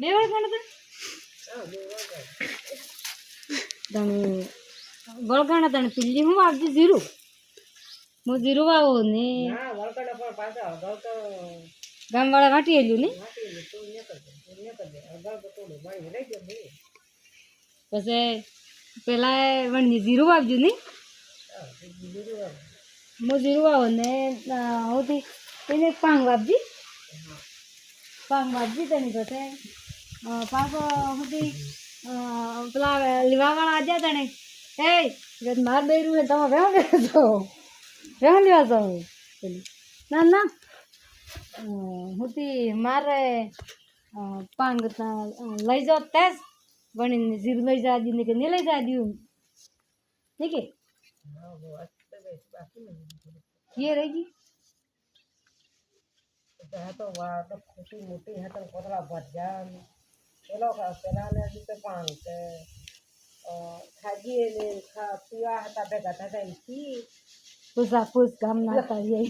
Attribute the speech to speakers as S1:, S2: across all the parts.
S1: બે વળગાણ હતા તને વળગાણ હતા ને પીલી હું આપજે જીરું હું જીરું વાવો ને ગામવાળા વાટી એલ્યું ને પછી પેલા વણની જીરું વાવજો ને હું જીરું વાવો ને હું એને પાંગ વાપજી તને પછી પાછો હું પેલા લીવાવાળા આવ્યા તને એ માર બેરું ને તમે વેણ લેવા જાઓ ના ના હું મારે પાંગ લઈ જાઓ તેજ વણીને જીરું લઈ જવા દીધું કે નહીં લઈ જવા દીધું ઠીક છે રહી ગઈ
S2: તો વાત ખોટી મોટી હે તો કોતરા ભરજા પેલો પેલા ને તો પાણી કે ખાજીએ ને પીવા હતા ભેગા થતા એથી
S1: પૂછ ગામ ના કરીએ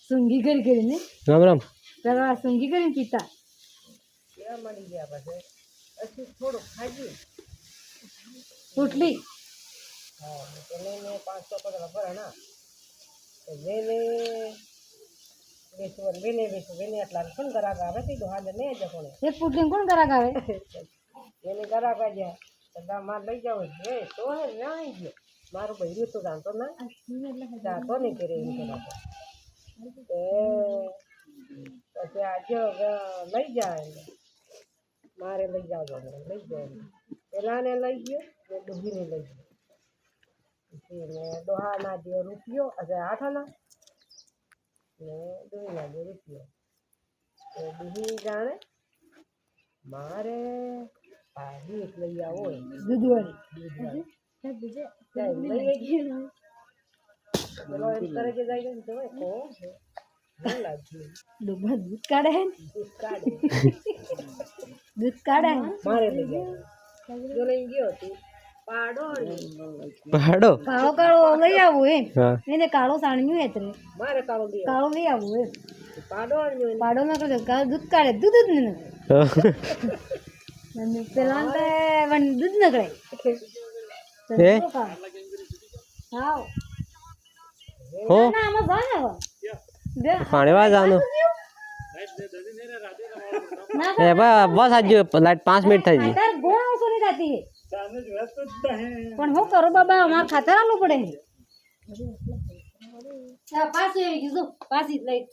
S1: સૂંઘી કરીને
S3: રામ રામ
S1: પેલા સૂંઘી કરીને પીતા
S2: એવા મળી ગયા પછી થોડું ખાજી
S1: રોટલી
S2: હા એને 500 કોતરા ભરા વેને વેને એટલા કોણ ગરાક આવે તે દોહાને ને જ કોણ
S1: એક પુટલી કોણ ગરાક આવે
S2: એને ગરાક આવ્યા બધા માર લઈ જાવ એ તો હે નહીં ગયો મારું બૈરું તો જાણતો ના જાતો નહીં કરે એમ કરાતો પછી આજે લઈ જાય મારે લઈ જાવ લઈ જાય પેલાને લઈ ગયો ને ડૂબીને લઈ ગયો ને દોહાના જે રૂપિયો આજે 8 આના ને ડૂબીના જે રૂપિયો ડૂબી જાણે મારે ભાજી એક લઈ આવો
S1: દૂધવાળી
S2: પેલો એમ કરે કે જાય ને તો કો
S1: દૂધ કાઢે હે દૂધ કાઢે
S2: મારે લઈ ગયો જો લઈ ગયો તું પાડો
S1: કાળો કાળો લઈ આવું એમ એને કાળો સાણ્યું એટલે
S2: મારે કાળો
S1: લઈ આવું એમ
S2: પાડો
S1: ના કરજો દૂધ કાઢે દૂધ જ ને પેલા દૂધ નકળે હા
S3: હો
S1: ના આમાં જા ને
S3: પાણી વા જાનું એ બસ આજ લાઈટ 5 મિનિટ થઈ ગઈ
S1: તાર ગોળ ઓછો નહીં થતી પણ હું કરું બાબા અમારે ખાતર આલવું પડે પાછી આવી ગયું પાછી લઈ